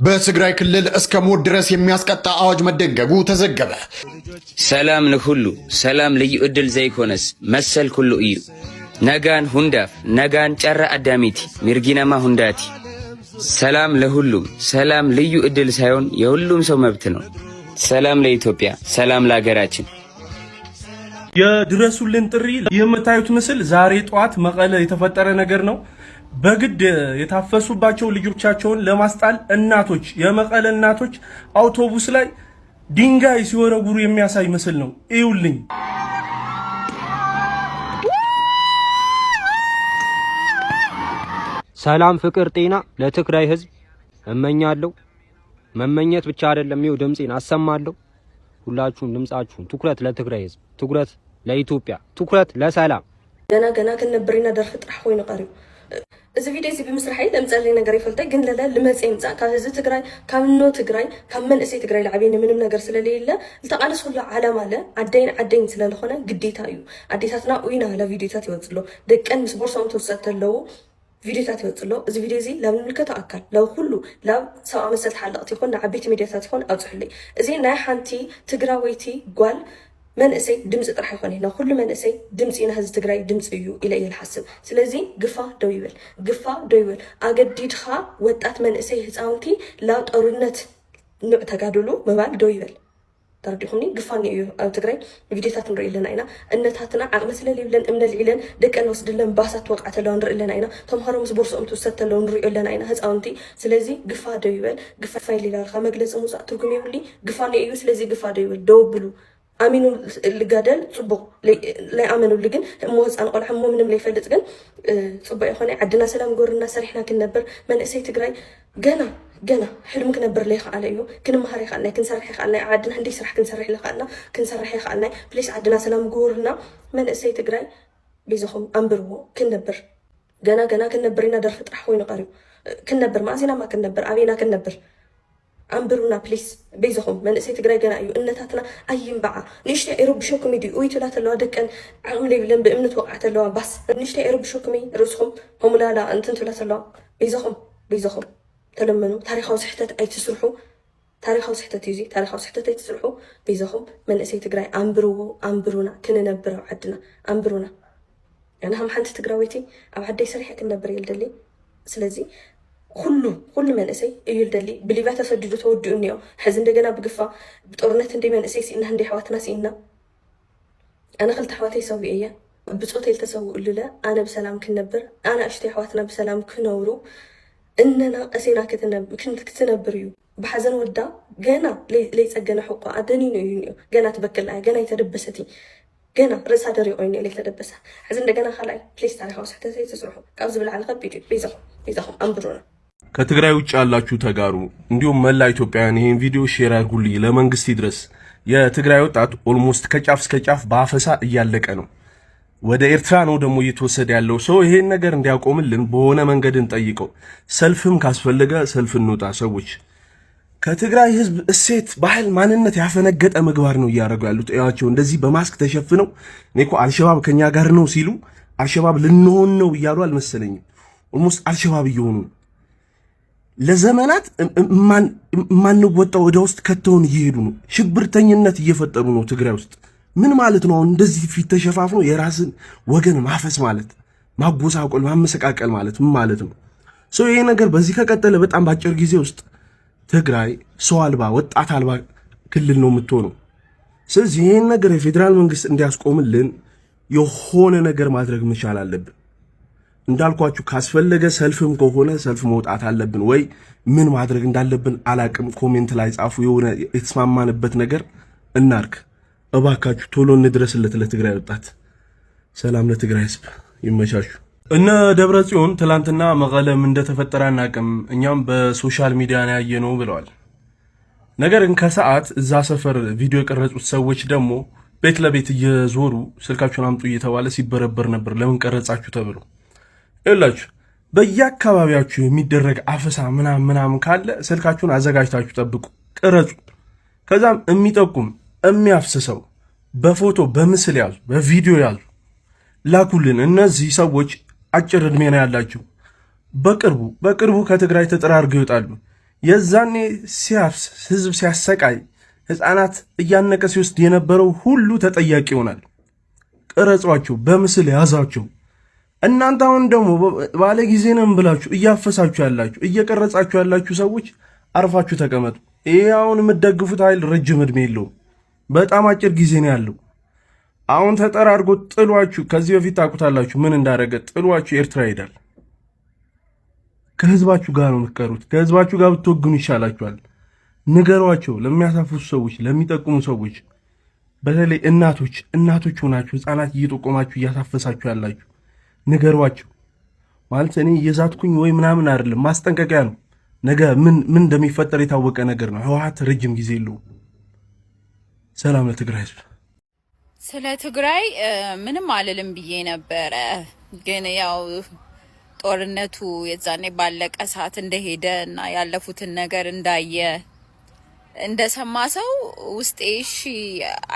በትግራይ ክልል እስከ ሞት ድረስ የሚያስቀጣ አዋጅ መደንገጉ ተዘገበ። ሰላም ንሁሉ ሰላም ልዩ እድል ዘይኮነስ መሰል ኩሉ እዩ ነጋን ሁንዳፍ ነጋን ጨራ አዳሚቲ ሚርጊናማ ሁንዳቲ ሰላም ለሁሉም ሰላም ልዩ እድል ሳይሆን የሁሉም ሰው መብት ነው። ሰላም ለኢትዮጵያ፣ ሰላም ለሀገራችን። የድረሱልን ጥሪ የምታዩት ምስል ዛሬ ጧት መቀለ የተፈጠረ ነገር ነው። በግድ የታፈሱባቸው ልጆቻቸውን ለማስጣል እናቶች የመቀለ እናቶች አውቶቡስ ላይ ድንጋይ ሲወረውሩ የሚያሳይ ምስል ነው። እዩልኝ። ሰላም፣ ፍቅር፣ ጤና ለትግራይ ህዝብ እመኛለሁ። መመኘት ብቻ አይደለም፣ ይኸው ድምጼን አሰማለሁ። ሁላችሁም ድምጻችሁን ትኩረት ለትግራይ ህዝብ፣ ትኩረት ለኢትዮጵያ፣ ትኩረት ለሰላም ገና ከነበርና ደርፍ ጥራሕ ኮይኑ ቀሪው እዚ ቪዲዮ እዚ ብምስራሐይ ለምጸለይ ነገር ይፈልጣይ ግን ለለ ልመጽ ይምጻ ካብ ህዝብ ትግራይ ካብ ኖ ትግራይ ካብ መንእሰይ ትግራይ ለዓበይነ ምንም ነገር ስለሌለ ልተቃለሰሉ ዓላማ አለ ዓደይን ስለለኾነ ግዴታ እዩ አዴታትና ኡይና ለቪዲዮታት ይወጽሎ ደቀን ምስ ቦርሳውን ተወሰተለው ቪዲዮታት ይወጽሎ እዚ ቪዲዮ እዚ ለምልከቱ አካል ለሁሉ ለሰው አመሰልት ሓለቅት ይኮን ዓበይቲ ሚዲያታት ይኮን አውጽሕልይ እዚ ናይ ሓንቲ ትግራወይቲ ጓል መንእሰይ ድምጽ ጥራሕ ይኮን ነው ሁሉ መንእሰይ ድምጽ ኢና ህዝብ ትግራይ ድምጽ እዩ ኢለ ይልሐስብ ስለዚ ግፋ ደው ይበል አገዲድኻ ወጣት መንእሰይ ህፃውንቲ ላው ጦርነት ንዕ ተጋድሉ መባል ደው ይበል ተርዲኹኒ ግፋኒ እዩ ኣብ ትግራይ ቪዲዮታት ንርኢ ኣለና ኢና እነታትና ዓቅሚ ስለሌለን እምነልዒለን ደቀን ወስድለን ባሳት ወቃዕተለው ንርኢ ኣለና ኢና ተምሃሮ ምስ ቦርሶኦም ትውሰተለው ንርኢ ኣለና ኢና ህፃውንቲ ስለዚ ግፋ ደው ይበል ግፋ ይሊላልካ መግለጽ ሙጻእ ትርጉም ይብሊ ግፋኒ እዩ ስለዚ ግፋ ደው ይበል ደው ብሉ አሚኑ ልጋደል ጽቡቅ ላይ አመኑ ልግን ሞህፃን ቆልዓ ምንም ላይ ፈልጥ ግን ጽቡቅ ይሆነ ዓድና ሰላም ጎርና ሰሪሕና ክንነበር መንእሰይ ትግራይ ገና ሕልም ክነበር ላይ ኻለ እዩ ክንመሃር ይኻልና ክንሰርሕ ይኻልና ዓድና እንዴ ስራሕ ክንሰርሕ ይኻልና ክንሰርሕ ይኻልና ፕሊስ ዓድና ሰላም ጎርና መንእሰይ ትግራይ ቢዝኹም አንብርዎ ክንነበር ገና ክንነበርና ደርፍ ጥራሕ ኮይኑ ቀሪው ክንነበር ማእዚና ማ ክንነበር አቤና ክንነበር አንብሩና ፕሊስ በይዘኹም መንእሰይ ትግራይ ገና እዩ እነታትና አይምባዓ ንሽተ ኤሮብ ሾክሚ ዲ ወይ ተላተለዋ ደቀን ዓቅም ላይ ብለን በእምነት ወቃዕተለዋ ባስ ንሽተ ኤሮብ ሾክሚ ርስኹም ሆሙላላ እንትን ተላተለዋ በይዘኹም ተለመኑ ታሪኻዊ ስሕተት ኣይትስርሑ ታሪኻዊ ስሕተት እዩ ታሪኻዊ ስሕተት ኣይትስርሑ በይዘኹም መንእሰይ ትግራይ አንብሩና ክንነብረው ዓድና አንብሩና ያና ሓንቲ ትግራወይቲ ኣብ ዓደይ ሰሪሕ ክንነብር ይልደሊ ስለዚ ሁሉ መንእሰይ እዩ ይልደሊ ብሊባ ተሰድዱ ተወድኡ እንዮ ሕዚ እንደገና ብግፋ ብጦርነት እንደ መንእሰይ ሲና እንደ ሓዋትና ሲና ኣነ ክልተ ሓዋተይ ሰውእ እያ ብፆተይ ልተሰውኡ ልለ ኣነ ብሰላም ክንነብር ኣነ እሽተይ ሓዋትና ብሰላም ክነብሩ እነና ቀሴና ክትነብር እዩ ብሓዘን ወዳ ገና ለይፀገነ ሕቋ ኣደኒኑ እዩ እንዮ ገና ትበክል ገና ይተደበሰቲ ገና ርእሳ ደሪቆ እዩ ለይተደበሰ ሕዚ እንደገና ካልኣይ ፕሊስ ታሪኻዊ ስሕተት ኣይትስርሑ ካብ ዝብላዕለ ከቢድ እዩ በይዘኹም አንብሩና ከትግራይ ውጭ ያላችሁ ተጋሩ እንዲሁም መላ ኢትዮጵያውያን ይሄን ቪዲዮ ሼር አድርጉልኝ ለመንግስት ይድረስ። የትግራይ ወጣት ኦልሞስት ከጫፍ እስከ ጫፍ በአፈሳ እያለቀ ነው። ወደ ኤርትራ ነው ደግሞ እየተወሰደ ያለው ሰው ይሄን ነገር እንዲያቆምልን በሆነ መንገድ እንጠይቀው። ሰልፍም ካስፈለገ ሰልፍ እንውጣ። ሰዎች ከትግራይ ህዝብ እሴት፣ ባህል፣ ማንነት ያፈነገጠ ምግባር ነው እያደረጉ ያሉት። እያቸው እንደዚህ በማስክ ተሸፍነው እኔኮ አልሸባብ ከኛ ጋር ነው ሲሉ አልሸባብ ልንሆን ነው እያሉ አልመሰለኝም። ኦልሞስት አልሸባብ እየሆኑ ለዘመናት ማንወጣው ወደ ውስጥ ከተውን እየሄዱ ነው። ሽብርተኝነት እየፈጠሩ ነው ትግራይ ውስጥ። ምን ማለት ነው? እንደዚህ ፊት ተሸፋፍኖ የራስን ወገን ማፈስ ማለት ማጎሳቆል፣ ማመሰቃቀል ማለት ምን ማለት ነው? ይሄ ነገር በዚህ ከቀጠለ በጣም ባጭር ጊዜ ውስጥ ትግራይ ሰው አልባ ወጣት አልባ ክልል ነው የምትሆነው። ስለዚህ ይሄን ነገር የፌዴራል መንግስት እንዲያስቆምልን የሆነ ነገር ማድረግ መቻል አለብን። እንዳልኳችሁ ካስፈለገ ሰልፍም ከሆነ ሰልፍ መውጣት አለብን ወይ ምን ማድረግ እንዳለብን አላቅም። ኮሜንት ላይ ጻፉ። የሆነ የተስማማንበት ነገር እናርክ እባካችሁ። ቶሎ እንድረስለት ለትግራይ ወጣት። ሰላም ለትግራይ ህዝብ። ይመቻቹ። እነ ደብረ ጽዮን ትላንትና መቀለም እንደተፈጠረ አናቅም እኛም በሶሻል ሚዲያ ነው ያየነው ብለዋል። ነገር ግን ከሰዓት እዛ ሰፈር ቪዲዮ የቀረጹት ሰዎች ደግሞ ቤት ለቤት እየዞሩ ስልካችሁን አምጡ እየተባለ ሲበረበር ነበር። ለምን ቀረጻችሁ ተብሎ ይላችሁ በየአካባቢያችሁ የሚደረግ አፈሳ ምናምን ካለ ስልካችሁን አዘጋጅታችሁ ጠብቁ፣ ቅረጹ። ከዛም የሚጠቁም የሚያፍስሰው በፎቶ በምስል ያዙ፣ በቪዲዮ ያዙ፣ ላኩልን። እነዚህ ሰዎች አጭር እድሜ ነው ያላቸው። በቅርቡ ከትግራይ ተጠራርገው ይወጣሉ። የዛኔ ሲያፍስ ህዝብ ሲያሰቃይ ህፃናት እያነቀ ሲወስድ የነበረው ሁሉ ተጠያቂ ይሆናል። ቀረጿቸው፣ በምስል ያዛቸው። እናንተ አሁን ደግሞ ባለ ጊዜ ነን ብላችሁ እያፈሳችሁ ያላችሁ እየቀረጻችሁ ያላችሁ ሰዎች አርፋችሁ ተቀመጡ። ይሄ አሁን የምትደግፉት ኃይል ረጅም እድሜ የለውም፣ በጣም አጭር ጊዜ ነው ያለው። አሁን ተጠራርጎ ጥሏችሁ፣ ከዚህ በፊት ታውቁታላችሁ ምን እንዳደረገ። ጥሏችሁ ኤርትራ ይሄዳል። ከህዝባችሁ ጋር ነው የምትቀሩት። ከህዝባችሁ ጋር ብትወግኑ ይሻላችኋል። ንገሯቸው ለሚያሳፍሱ ሰዎች፣ ለሚጠቁሙ ሰዎች፣ በተለይ እናቶች ሆናችሁ ህፃናት እየጠቆማችሁ እያሳፈሳችሁ ያላችሁ ንገሯቸው። ማለት እኔ እየዛትኩኝ ወይ ምናምን አይደለም፣ ማስጠንቀቂያ ነው። ነገ ምን እንደሚፈጠር የታወቀ ነገር ነው። ህወሓት ረጅም ጊዜ የለውም። ሰላም ለትግራይ ህዝብ። ስለ ትግራይ ምንም አልልም ብዬ ነበረ፣ ግን ያው ጦርነቱ የዛኔ ባለቀ ሰዓት እንደሄደ እና ያለፉትን ነገር እንዳየ እንደሰማ ሰው ውስጤ እሺ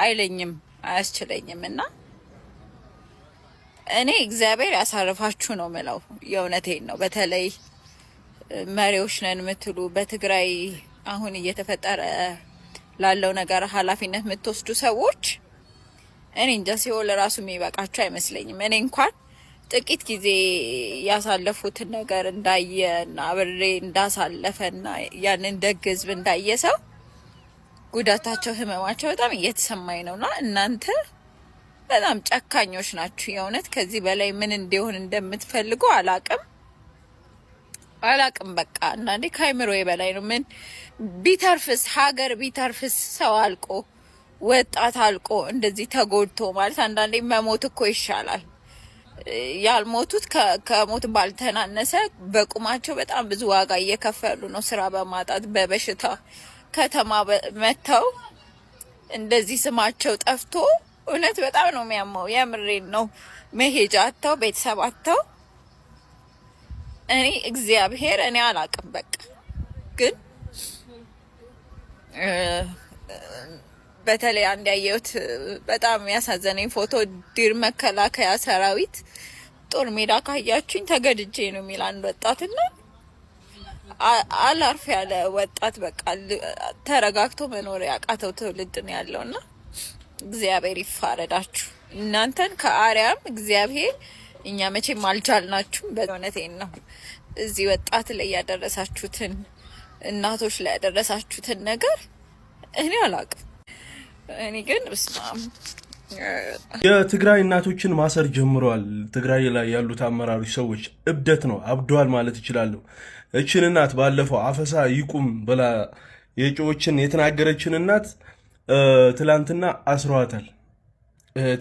አይለኝም፣ አያስችለኝም። እና እኔ እግዚአብሔር ያሳርፋችሁ ነው ምለው፣ የእውነቴን ነው። በተለይ መሪዎች ነን የምትሉ በትግራይ አሁን እየተፈጠረ ላለው ነገር ኃላፊነት የምትወስዱ ሰዎች እኔ እንጃ ሲሆን ለራሱ የሚበቃችሁ አይመስለኝም። እኔ እንኳን ጥቂት ጊዜ ያሳለፉትን ነገር እንዳየና አብሬ እንዳሳለፈና ያንን ደግ ህዝብ እንዳየ ሰው ጉዳታቸው፣ ህመማቸው በጣም እየተሰማኝ ነውና እናንተ በጣም ጨካኞች ናችሁ። የእውነት ከዚህ በላይ ምን እንዲሆን እንደምትፈልጉ አላቅም። በቃ አንዳንዴ ከአይምሮዬ በላይ ነው። ምን ቢተርፍስ፣ ሀገር ቢተርፍስ፣ ሰው አልቆ ወጣት አልቆ እንደዚህ ተጎድቶ ማለት አንዳንዴ መሞት እኮ ይሻላል። ያልሞቱት ከሞት ባልተናነሰ በቁማቸው በጣም ብዙ ዋጋ እየከፈሉ ነው። ስራ በማጣት በበሽታ ከተማ መተው እንደዚህ ስማቸው ጠፍቶ እውነት በጣም ነው የሚያመው። የምሬን ነው። መሄጃ አተው ቤተሰብ አተው እኔ እግዚአብሔር እኔ አላቅም። በቃ ግን በተለይ አንድ ያየሁት በጣም ያሳዘነኝ ፎቶ ዲር መከላከያ ሰራዊት ጦር ሜዳ ካያችሁኝ ተገድጄ ነው የሚል አንድ ወጣትና አላርፍ ያለ ወጣት በቃ ተረጋግቶ መኖር ያቃተው ትውልድ ነው ያለውና እግዚአብሔር ይፋረዳችሁ እናንተን ከአርያም እግዚአብሔር። እኛ መቼም አልቻልናችሁም። በእውነቴን ነው። እዚህ ወጣት ላይ ያደረሳችሁትን እናቶች ላይ ያደረሳችሁትን ነገር እኔ አላቅም። እኔ ግን በስማም የትግራይ እናቶችን ማሰር ጀምረዋል። ትግራይ ላይ ያሉት አመራሮች ሰዎች እብደት ነው፣ አብደዋል ማለት ይችላለሁ። እችን እናት ባለፈው አፈሳ ይቁም ብላ የጮዎችን የተናገረችን እናት ትላንትና አስረዋታል።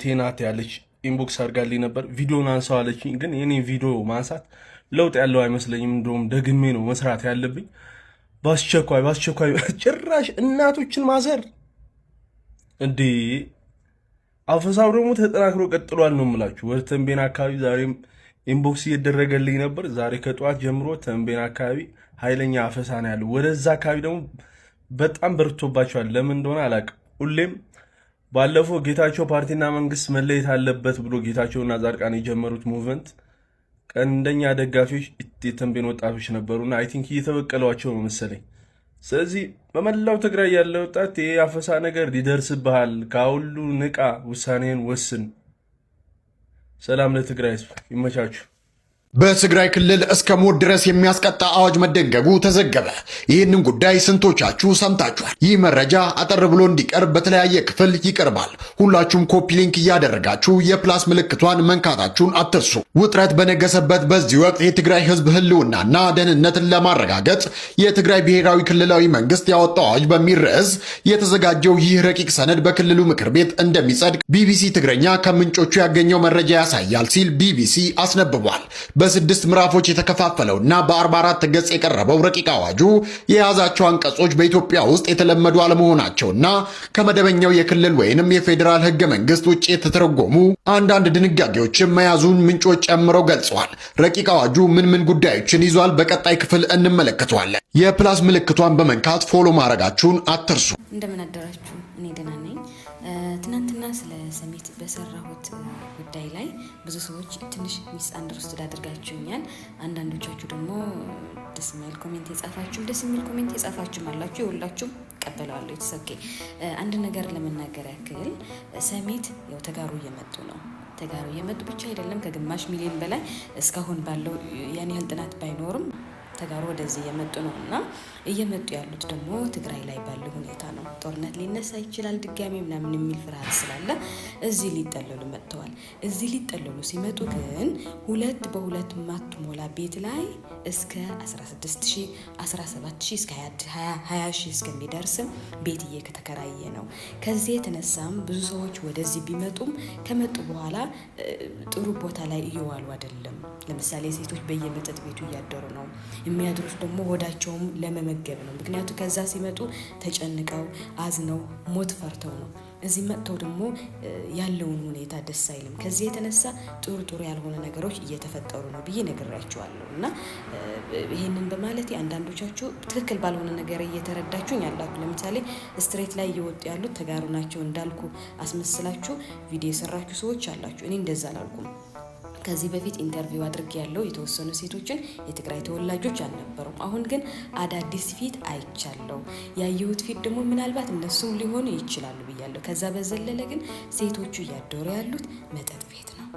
ቴናት ያለች ኢንቦክስ አድርጋልኝ ነበር። ቪዲዮን አንሳው አለችኝ። ግን የኔ ቪዲዮ ማንሳት ለውጥ ያለው አይመስለኝም። እንደውም ደግሜ ነው መስራት ያለብኝ። በአስቸኳይ ጭራሽ እናቶችን ማሰር እንዴ! አፈሳው ደግሞ ተጠናክሮ ቀጥሏል ነው የምላችሁ። ወደ ተንቤን አካባቢ ዛሬም ኢንቦክስ እየደረገልኝ ነበር። ዛሬ ከጠዋት ጀምሮ ተንቤን አካባቢ ኃይለኛ አፈሳ ነው ያለው። ወደዛ አካባቢ ደግሞ በጣም በርቶባቸዋል። ለምን እንደሆነ አላውቅም። ሁሌም ባለፈው ጌታቸው ፓርቲና መንግስት መለየት አለበት ብሎ ጌታቸውና ጻድቃን የጀመሩት ሙቭመንት ቀንደኛ ደጋፊዎች የተንቤን ወጣቶች ነበሩና አይ ቲንክ እየተበቀሏቸው ነው መሰለኝ። ስለዚህ በመላው ትግራይ ያለ ወጣት የአፈሳ ነገር ሊደርስብሃል፣ ከሁሉ ንቃ፣ ውሳኔን ወስን። ሰላም ለትግራይ ህዝብ፣ ይመቻችሁ። በትግራይ ክልል እስከ ሞት ድረስ የሚያስቀጣ አዋጅ መደንገጉ ተዘገበ። ይህንን ጉዳይ ስንቶቻችሁ ሰምታችኋል? ይህ መረጃ አጠር ብሎ እንዲቀርብ በተለያየ ክፍል ይቀርባል። ሁላችሁም ኮፒ ሊንክ እያደረጋችሁ የፕላስ ምልክቷን መንካታችሁን አትርሱ። ውጥረት በነገሰበት በዚህ ወቅት የትግራይ ህዝብ ህልውናና ደህንነትን ለማረጋገጥ የትግራይ ብሔራዊ ክልላዊ መንግስት ያወጣው አዋጅ በሚል ርዕስ የተዘጋጀው ይህ ረቂቅ ሰነድ በክልሉ ምክር ቤት እንደሚጸድቅ ቢቢሲ ትግረኛ ከምንጮቹ ያገኘው መረጃ ያሳያል ሲል ቢቢሲ አስነብቧል። በ6 ምዕራፎች የተከፋፈለውና በ44 ገጽ የቀረበው ረቂቅ አዋጁ የያዛቸው አንቀጾች በኢትዮጵያ ውስጥ የተለመዱ አለመሆናቸውና ከመደበኛው የክልል ወይንም የፌዴራል ህገ መንግስት ውጭ የተተረጎሙ አንዳንድ ድንጋጌዎችን መያዙን ምንጮች ጨምረው ገልጸዋል። ረቂቅ አዋጁ ምን ጉዳዮችን ይዟል? በቀጣይ ክፍል እንመለከተዋለን። የፕላስ ምልክቷን በመንካት ፎሎ ማድረጋችሁን አትርሱ። እንደምን አደራችሁ? እኔ ደህና ነኝ። ትናንትና ስለ ሰሚት በሰራሁት ጉዳይ ላይ ብዙ ሰዎች ትንሽ ሚስ አንደርስታንድ አድርጋችሁኛል። አንዳንዶቻችሁ ደግሞ ደስ የሚል ኮሜንት የጻፋችሁ አላችሁ። የሁላችሁም ቀበለዋለሁ። የተሰከ አንድ ነገር ለመናገር ያክል ሰሚት ያው ተጋሩ እየመጡ ነው። ተጋሩ እየመጡ ብቻ አይደለም ከግማሽ ሚሊዮን በላይ እስካሁን ባለው ያን ያህል ጥናት ባይኖርም ተጋሩ ወደዚህ እየመጡ ነው እና እየመጡ ያሉት ደግሞ ትግራይ ላይ ባለው ሁኔታ ነው። ጦርነት ሊነሳ ይችላል ድጋሚ ምናምን የሚል ፍርሃት ስላለ እዚህ ሊጠለሉ መጥተዋል። እዚህ ሊጠለሉ ሲመጡ ግን ሁለት በሁለት ማትሞላ ቤት ላይ እስከ 16000 17000 እስከ 20000 እስከሚደርስም ቤት እየተከራየ ነው። ከዚህ የተነሳም ብዙ ሰዎች ወደዚህ ቢመጡም ከመጡ በኋላ ጥሩ ቦታ ላይ እየዋሉ አይደለም። ለምሳሌ ሴቶች በየመጠጥ ቤቱ እያደሩ ነው። የሚያድሩት ደግሞ ሆዳቸውም ለመመገብ ነው። ምክንያቱም ከዛ ሲመጡ ተጨንቀው አዝነው ሞት ፈርተው ነው። እዚህ መጥተው ደግሞ ያለውን ሁኔታ ደስ አይልም። ከዚህ የተነሳ ጥሩ ያልሆነ ነገሮች እየተፈጠሩ ነው ብዬ ነግራችኋለሁ እና ይሄንን በማለት አንዳንዶቻችሁ ትክክል ባልሆነ ነገር እየተረዳችሁኝ ያላችሁ፣ ለምሳሌ ስትሬት ላይ እየወጡ ያሉት ተጋሩ ናቸው እንዳልኩ አስመስላችሁ ቪዲዮ የሰራችሁ ሰዎች አላችሁ። እኔ እንደዛ አላልኩም። ከዚህ በፊት ኢንተርቪው አድርጌ ያለው የተወሰኑ ሴቶችን የትግራይ ተወላጆች አልነበሩም። አሁን ግን አዳዲስ ፊት አይቻለሁ። ያየሁት ፊት ደግሞ ምናልባት እነሱም ሊሆኑ ይችላሉ ብያለሁ። ከዛ በዘለለ ግን ሴቶቹ እያደሩ ያሉት መጠጥ ቤት ነው።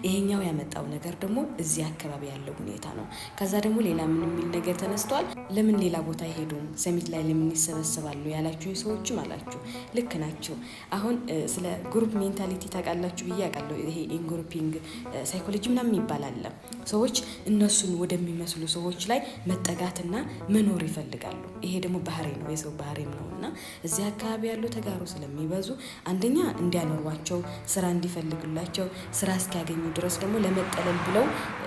ይሄኛው ያመጣው ነገር ደግሞ እዚህ አካባቢ ያለው ሁኔታ ነው። ከዛ ደግሞ ሌላ ምን የሚል ነገር ተነስቷል። ለምን ሌላ ቦታ አይሄዱም? ሰሚት ላይ ለምን ይሰበሰባሉ ያላችሁ ሰዎችም አላችሁ። ልክ ናቸው። አሁን ስለ ግሩፕ ሜንታሊቲ ታውቃላችሁ ብዬ አውቃለሁ። ይሄ ኢንግሩፒንግ ሳይኮሎጂ ምናምን ይባላል። ሰዎች እነሱን ወደሚመስሉ ሰዎች ላይ መጠጋትና መኖር ይፈልጋሉ። ይሄ ደግሞ ባህሪ ነው፣ የሰው ባህሪም ነው እና እዚህ አካባቢ ያሉ ተጋሩ ስለሚበዙ አንደኛ እንዲያኖሯቸው፣ ስራ እንዲፈልጉላቸው፣ ስራ እስኪያገኙ ድረስ ደግሞ ለመጠለል ብለው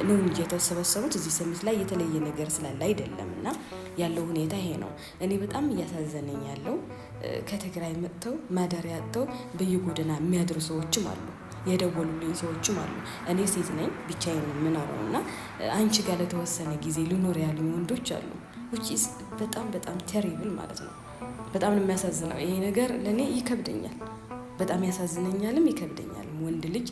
ነው እንጂ የተሰበሰቡት እዚህ ሰሚት ላይ የተለየ ነገር ስላለ አይደለም። እና ያለው ሁኔታ ይሄ ነው። እኔ በጣም እያሳዘነኝ ያለው ከትግራይ መጥተው ማደሪያ አጥተው በየጎዳና የሚያድሩ ሰዎችም አሉ። የደወሉልኝ ሰዎችም አሉ። እኔ ሴት ነኝ ብቻዬን የምኖረው እና አንቺ ጋር ለተወሰነ ጊዜ ልኖር ያሉ ወንዶች አሉ። በጣም ቴሪብል ማለት ነው። በጣም ነው የሚያሳዝነው። ይሄ ነገር ለእኔ ይከብደኛል። በጣም ያሳዝነኛልም ይከብደኛል። ወንድ ልጅ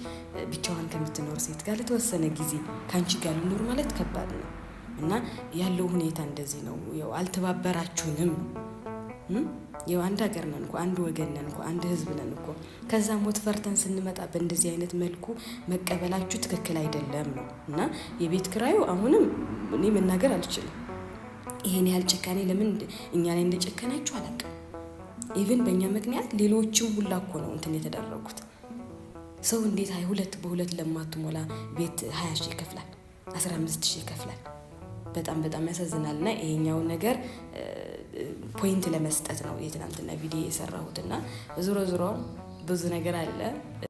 ብቻዋን ከምትኖር ሴት ጋር ለተወሰነ ጊዜ ካንቺ ጋር ልኖር ማለት ከባድ ነው እና ያለው ሁኔታ እንደዚህ ነው። ያው አልተባበራችሁንም። ያው አንድ ሀገር ነን እኮ፣ አንድ ወገን ነን እኮ፣ አንድ ህዝብ ነን እኮ። ከዛ ሞት ፈርተን ስንመጣ በእንደዚህ አይነት መልኩ መቀበላችሁ ትክክል አይደለም ነው እና የቤት ኪራዩ አሁንም እኔ መናገር አልችልም። ይሄን ያህል ጭካኔ ለምን እኛ ላይ እንደጨከናችሁ አላውቅም። ኢቭን በእኛ ምክንያት ሌሎችም ሁላ እኮ ነው እንትን የተደረጉት። ሰው እንዴት ሁለት በሁለት ለማትሞላ ቤት 20000 ይከፍላል፣ 15000 ይከፍላል? በጣም ያሳዝናልና ይሄኛው ነገር ፖይንት ለመስጠት ነው የትናንትና ቪዲዮ የሰራሁትና ዙሮ ብዙ ነገር አለ።